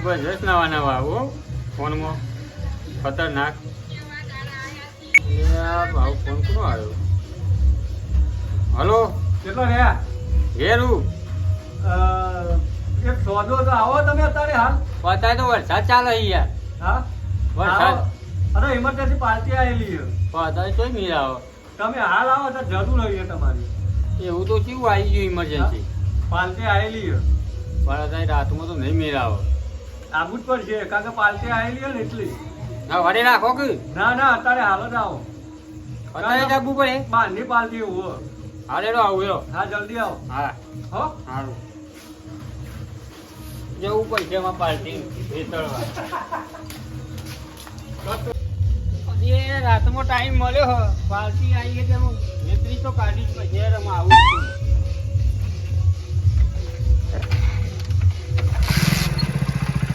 જબરજસ્ત નવા આવો ફોનમાં ખતરનાક. ભાવ ફોન કોનો આવ્યો? હલો, કેટલો રહ્યા ઘેરું એક સોદો તો આવો તમે અત્યારે હાલ. પતાય તો વરસાદ ચાલે યાર. હા વરસાદ અરે ઇમરજન્સી પાર્ટી આવેલી છે. પતાય તોય મીર આવો. તમે હાલ આવો તો જરૂર હોય તમારી. એવું તો કેવું આવી ગયું ઇમરજન્સી? પાર્ટી આવેલી છે. પણ અત્યારે રાતમાં તો નહીં મીર આવો. આવું જ પડશે કારણ કે પાર્ટી આવેલી છે ને એટલી. હા, વડે રાખો કે ના ના અત્યારે હાલ જ આવો. અત્યારે જ આવવું પડે. બહારની પાર્ટી એવું. હાલે તો આવું એવો. હા જલ્દી આવો. હા હો સારું જવું પડશે એમાં પાર્ટી ભેતળવા. એ રાતમાં ટાઈમ મળ્યો હો, પાર્ટી આવી ગઈ તેમાં ભેતરી તો કાઢી જ પછી એમાં આવું જ છું.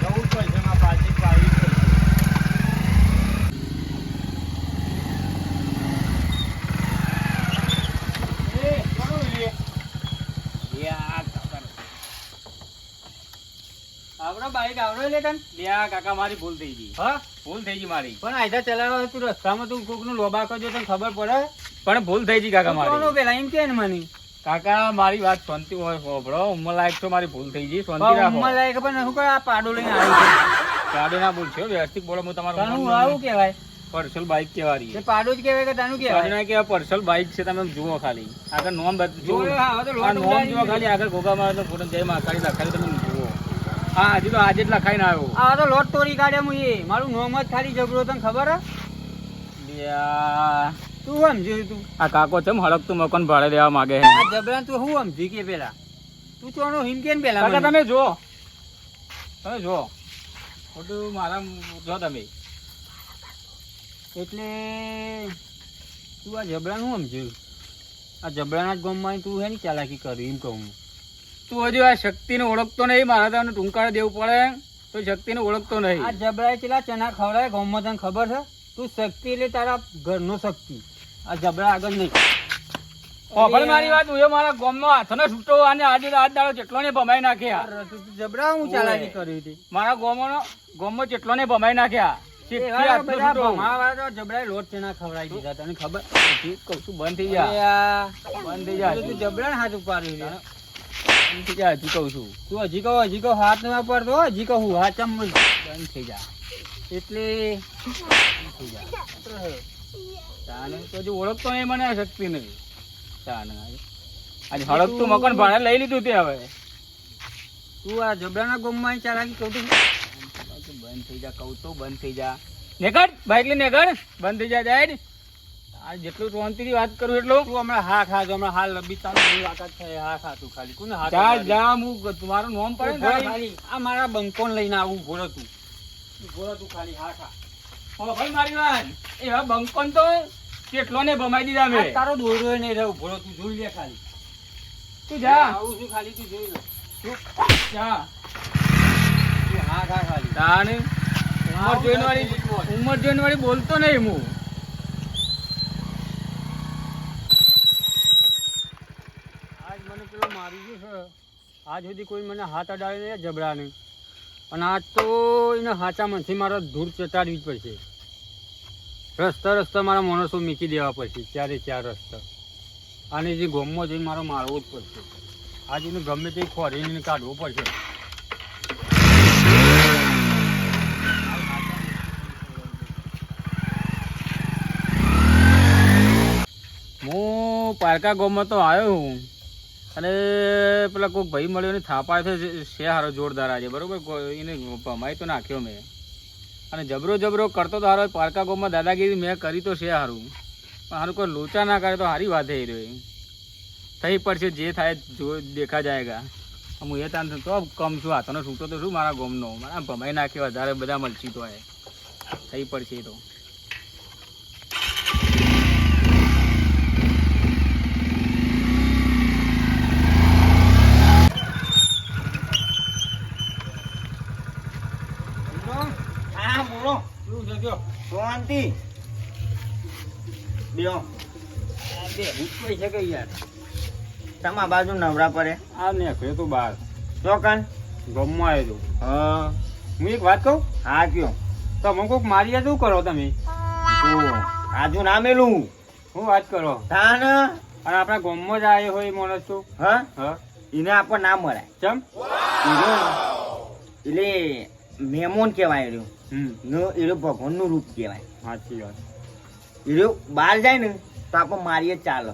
જવું જ પડશે એમાં પાર્ટી પાડવી જ પડશે. એ કોનું લે? યાર કાકા આપડો બાઈક આવડો લે તને? લ્યા કાકા મારી ભૂલ થઈ ગઈ. હા ભૂલ થઈ ગઈ મારી. પણ આયદા ચલાવવા તું રસ્તામાં તું કોક નું લોબા કરજો તને ખબર પડે. પણ ભૂલ થઈ ગઈ કાકા મારી. પેલા એમ કે ને મને કાકા મારી વાત શાંતિ હોય હોભળો. ઉંમર લાયક તો મારી ભૂલ થઈ ગઈ. શાંતિ રાખો. ઉંમર લાયક પણ શું કરે આ પાડો લઈને આવ્યો છે. પાડો ના બોલશો વ્યવસ્થિત બોલો. હું તમારું આવું કહેવાય પર્સનલ બાઈક કહેવાય. એ પાડો જ કહેવાય કે તાનું કહેવાય કે પર્સનલ બાઈક છે. તમે જુઓ ખાલી આગળ નોમ જુઓ. નોમ જુઓ ખાલી આગળ ગોગામાં તો ફોટો જય માં ખાલી લખાડી તમે જુઓ. હા હજી તો આજે જ લખાઈને આવ્યો. આ તો લોટ તોડી કાઢે હું એ મારું નોમ જ ખાલી જબરો તને ખબર હે? તું સમજી તું આ કાકો છે હડકતું મકાન ભાડે દેવા માંગે છે. આ જબરા તું હું સમજી કે પેલા તું ચોનો હિમ કે પેલા કાકા તમે જો ખોટું મારા જો તમે એટલે તું આ જબરા નું સમજ્યું? આ જબરાના જ ગામમાં તું હે ને ચાલાકી કરી એમ કહું. તું હજુ આ શક્તિને ઓળખતો નહીં. મારા તમને ટૂંકારે દેવું પડે તો શક્તિને ઓળખતો નહીં. આ જબરાએ પેલા ચના ખવડાય ગામમાં તને ખબર છે? તું શક્તિ એટલે તારા ઘરનો શક્તિ. આ જબરા આગળ નહીં. મારી વાત હું મારા ગામનો હાથનો છૂટો અને આજે આજ દાડો જેટલો ને ભમાઈ નાખ્યા. જબરા હું ચાલાકી કરી હતી મારા ગામમાં જેટલો ને ભમાઈ નાખ્યા. જબરા લોટ ચણા ખવડાવી દીધા તને ખબર? કઉ છું બંધ થઈ જા. બંધ થઈ જા. તું જબરા હાથ ઉપાડી હજી કઉ છું. તું હજી કહો હાથ ના પડતો હજી કહું હાથ ચમ બંધ થઈ જા. એટલે ઓળખતો નહીં મને શક્તિ નથી. આજે હળકતું મકાન ભાડે લઈ લીધું તે હવે તું આ જબરાના ગોમમાં ચાલાકી કહું તો બંધ થઈ જા. કહું તો બંધ થઈ જા. નેકડ બાઈક લઈને નેકડ. બંધ થઈ જા. જાય આ જેટલું શાંતિથી વાત કરું એટલું તું હમણાં હા ખાજો. હમણાં હાલ બિચારી વાત જ થાય. હા ખા તું ખાલી કોને હા જા. હું તમારું નામ પડે ખાલી આ મારા બંકોન લઈને આવું. ભોળો તું ખાલી હા ખા. ભાઈ મારી વાત એવા બંકોન તો કેટલો ને ભમાઈ દીધા મેં. તારો દોરો નહીં રહ્યો. ભોળો તું જોઈ લે ખાલી. તું જા. આવું છું ખાલી તું જોઈ લે. તું જા. હા ખા ખાલી તાને ઉંમર જોઈને વાળી બોલતો નહીં હું. આજ મને પેલો મારી ગયો છે. આજ સુધી કોઈ મને હાથ અડાડે નહીં જબરાને. અને આજ તો એને હાચા મનથી મારે ધૂળ ચટાડવી જ પડશે. રસ્તા મારા માણસો મૂકી દેવા પડશે. ચાર રસ્તા. અને જે ગોમમાં જઈને મારો મારવો જ પડશે. આજ એને ગમે તે ખોરીને કાઢવો પડશે. હું પારકા ગામમાં તો આવ્યો હું. અને પેલા કોઈ ભાઈ મળ્યો ને થાપા છે હારો જોરદાર આજે બરોબર. એને ભમાઈ તો નાખ્યો મેં. અને જબરો કરતો તો હારો પારકા ગામમાં દાદાગીરી મેં કરી તો છે હારું. પણ હારું કોઈ લોચા ના કરે તો સારી વાત થઈ રહ્યો. થઈ પડશે જે થાય જો દેખા જાયગા. હું એ તાન તો કમ છું. હાથનો છૂટો તો શું મારા ગામનો. મારા ભમાઈ નાખ્યો વધારે બધા મળશી તો થઈ પડશે તો. શાંતિ તમારા બાજુ નવરા પડે આ ને તો બાર ચોકન ગમમાં આવ્યો. હા હું એક વાત કહું, હા કયો તમે કોક મારી શું કરો તમે? તો આજુ ના મેલું હું વાત કરો? તાન અને આપણા ગામમાં જ આવ્યો હોય એ માણસ તું? હા હા, એને આપણને ના મળે ચમ? એટલે મહેમાન કહેવાય રહ્યો હમ, એ ભગવાનનું રૂપ કહેવાય. સાચી વાત. એ બહાર જાય ને તો આપણે મારીએ જ ચાલે.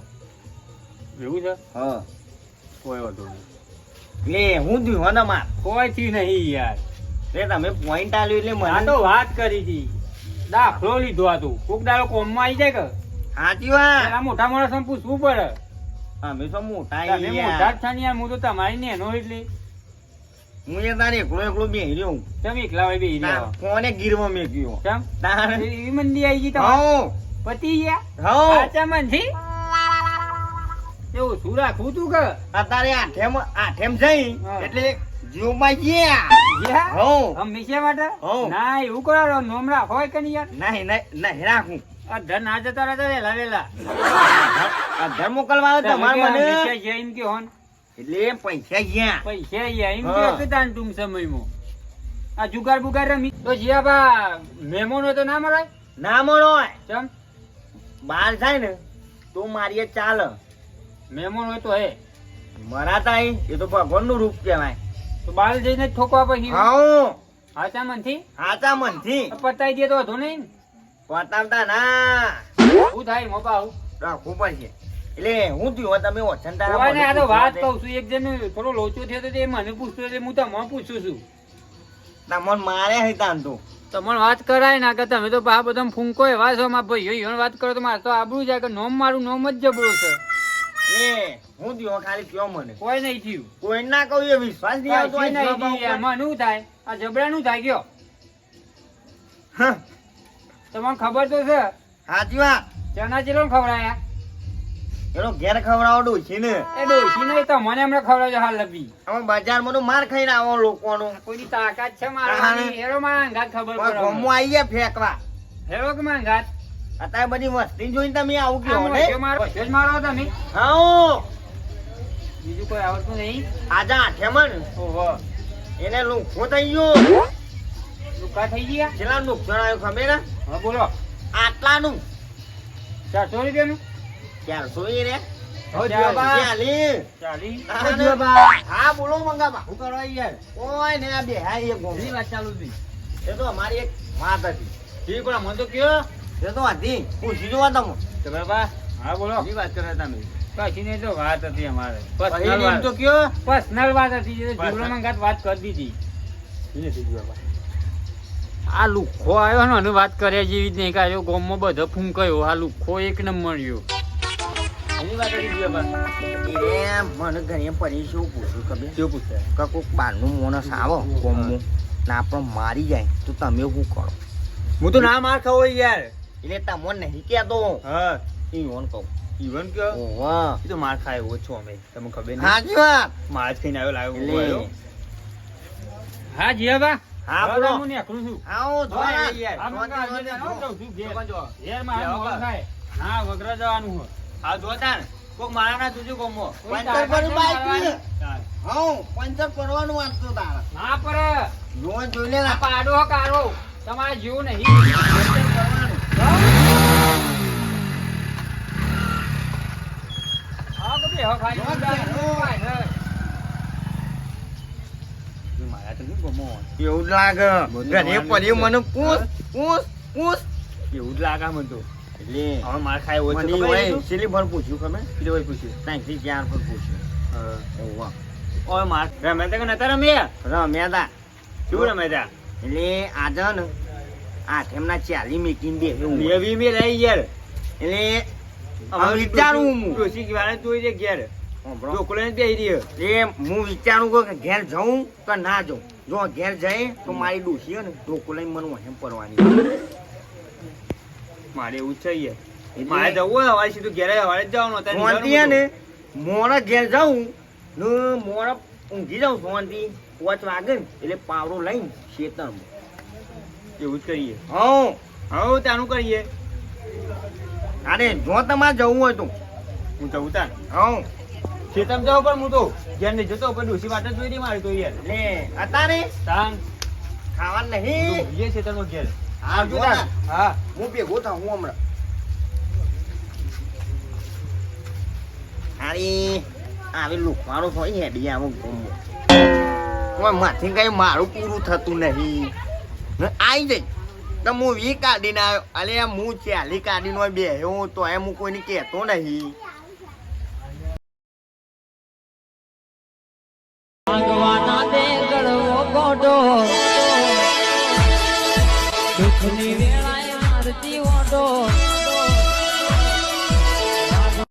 એવું છે? હા કોઈ વાંધો નહીં. એટલે હું થયું હો માર કોઈ થી નહીં યાર. એટલે તમે પોઈન્ટ આલ્યો એટલે આ મને તો વાત કરી હતી, દાખલો લીધો આ તું. કોક દાડો કોમમાં આવી જાય કે સાચી વાત. આ મોટા માણસને પૂછવું પડે. અમે તો મોટા તમે છીએ મોટા યાર. જ છો ને યાર, હું તો તમારી નેનો એટલે. હું એ તારે એકલો એકલો બેહી રહ્યો. તમે એકલા હોય બેહી રહ્યા. કોને ગીરવા મેક્યો ચમ? તાર એવી મંદી આવી ગઈ તમારે? હો પતી ગયા? હો સાચા મનથી? એવું શું રાખવું તું કે? અત્યારે આઠેમ જઈ હા. એટલે જીવમાં ગયા. ગયા? હો હંમેશા માટે? હો. ના, એવું કરો નોમ રાખો હોય કે નહીં યાર? નહીં નહીં રાખું. આ ધર ના જતા રહેતા વહેલા વહેલા. આ ઘર મોકલવા આવે તમારે તમે કે મને હંમેશા ગયા એમ કહો ને. એટલે પૈસા ગયા. પૈસા અહીંયા એમ હા. કહો કે તાન ટૂંક સમયમાં. આ જુગાર બુગાર રમી તો જીયાબા મહેમાન હોય તો ના મરાય? ના મળો ચમ? બહાર જાય ને તો મારીએ ચાલે. મહેમાન હોય તો હે મરાતા એ તો ભગવાન નું રૂપ કહેવાય. તો બાર જઈને જ ઠોકવા પછી હા હાચા મનથી સાચા મનથી પતાઈ દે તો વધુ નહીં ને? પતાવતા ના શું થાય મોપા આવું? રાખવું પડશે. એટલે હું થયું તમે ઓછન તારા કોઈને આ તો મને વાત પૂછવા કહું છું, એક જણ થોડો લોચો થયો તો તે મને પૂછતો એટલે હું તમને પૂછું છું. દે. તમને માર્યા હે તાન તો. તમને વાત કરાય ના કે તમે તો આ બધા ફૂંકો એવા છો મારા ભાઈઓ ઈવન વાત કરો તો મારે તો આબરું જાય કે નોમ મારું નોમ જ જબરો છે. એ હું થયું ખાલી કયો મને કોઈ નહીં થયું. કોઈ ના કહું એ વિશ્વાસ નહીં આવતો કાંઈ આ નહીં જવાબ થયું. ઉપર. એમાં શું થાય? આ જબરાનું થાય ગયો. હા, તમને ખબર તો છે સાચી વાત. ચણા ચેલો ખવડાયા? એનો ઘેર ખવડાવો ડોશી ને. એ ડોશી નહીં તો મને હમણાં ખવડાવજો હાલ લબી. અમે બજારમાં તો માર ખાઈને આવો લોકોનો. કોઈની તાકાત છે મારવાની? હેરો મારા અંગાત ખબર કોઈ પડે. ગોમમાં આઈ ગયા ફેંકવા. હેરો કે મારા અંગાત? અત્યારે બધી વસ્તી જોઈને તમે આવું આ કયો મોઢે ને. મારો જ મારો તમે. હા બીજું કોઈ આવડતું નહીં? આજે આઠેમાં ને ઓહો, એને લુખો થઈ ગયો. લુકા થઈ ગયા? કેટલા નુકસાન આવ્યું ખબર ને? હા બોલો. આટલાનું 400 રૂપિયાનું? 400 એ રે. હો, ચાલી. 40. હા બોલો મંગાબા. શું કરવા યાર? ઓય ને આ બે હા એક ગોમની વાત ચાલુ હતી. એ તો અમારી એક વાત હતી. ઠીક પણ મને તો કયો એ તો હતી. પૂછી જોવા તમે. તો બાબા. હા બોલો. શી વાત કરે તમે? પછી ની તો વાત હતી અમારે. પછી એમ તો કયો. પર્સનલ વાત હતી. જીવડો મંગાત વાત કરી દીધી. આ લુખો આવ્યો ને અને વાત કર્યા જેવી જ નહીં કાઢ્યો. ગામમાં બધો ફૂંકાયો. આ લુખો એક નંબર રહ્યો. એની વાત હતી બાબા. એ મને ઘરે પડી શું પૂછ્યું ખબર? શું પૂછે? કે કોઈક બહારનું માણસ આવો કોમનું ને આપણને મારી જાય તો તમે શું કરો? હું તો ના માર ખાવો યાર. એટલે તમને નહીં કહેતો. હા, ઈવન કહું. ઈવન કયો? ઓહો. એ તો માર ખાય એવો છો અમે. તમને ખબર નહીં. સાચી વાત. માર જ ખાઈને આવ્યો એટલે લાવ્યો. હા જીયાબા. હા બોલો. હું નીકળું છું. આવો જોવા યાર. આ મંગા આજે જાઉં છું ઘેર. ઘેર માં હાલ મોડું થાય. હા, વગરા જવાનું હોય. હા જોતા ને કોક મારા ના તુજુ કોમો કોઈ પંચર તાકાત પર નહીં બાઈક મારવાની. હા પંચર કરવાનું વાત તો તારા ના પર જોવા જોઈ લે આ ના પાડો હો કાઢો. તમારે જેવું નહીં. પંચર કરવાનું. હા, તો બેહો ખાલી. મારા તો નહીં ગમો. એવું જ લાગે બધું ઘરે પડ્યું મને પૂછ હા? પૂછ પૂછ એવું જ લાગે મને તો. એટલે હવે માર ખાય હોય તો મને ખબર હોય નહીં શું? છેલ્લી ભર પૂછ્યું ખબર કીધું હોય પૂછ્યું. ત્યાંથી ચાર પર પૂછ્યું હા. ઓવા ઓય માર રમે તો કે નતા રમ્યા. રમ્યા તા શું રમે તા? એટલે આજે ને આઠેમના 40 મીટિંગ દે એવું બે વી મે લઈ યાર. એટલે હવે વિચારું હું ડોશી વાળા જોઈ દે ઘેર. હોભળો. ઢોકળે જ બેહી રહ્યો. એ હું વિચારું છું કે ઘેર જાઉં કે ના જાઉં. જો ઘેર જાય તો મારી ડોશી ને ઢોકો લઈને મને વહેમ પડવાની. મારે એવું જ છે યાર. એટલે મારે જવું હોય હવારે સીધું ઘેરે હવારે જ જવાનું. અત્યારે શાંતિ હે ને મોડા ઘેર જાઉં ને મોડા ઊંઘી જાઉં શાંતિ 5 વાગે ને એટલે પાવડો લઈને ખેતરમાં. એવું જ કરીએ. હા હવે તાનું કરીએ. અરે જો તમારે જવું હોય તો હું જવું તાન. હા ખેતરમાં જાઉં પણ હું તો ઘેર નહીં જતો પણ ડોશી વાટ જ જોઈ રહી મારી તો યાર. એટલે અત્યારે તાન ખાવાનું નહીં બીજે ખેતરમાં ઘેર હા જો ને હા હું ભેગો થાઉં હું હમણાં આવી લુકવાળો હોય હેડી આવું ગમો માથી કઈ મારું પૂરું થતું નહીં આવી જઈ તો હું વી કાઢીને આવ્યો અલે હું ચાલી કાઢીને બેહ્યો તો એમ હું કોઈને કહેતો નહીં ભગવાના દે ગળવો ગોડો દુઃખની વેળાએ મારતી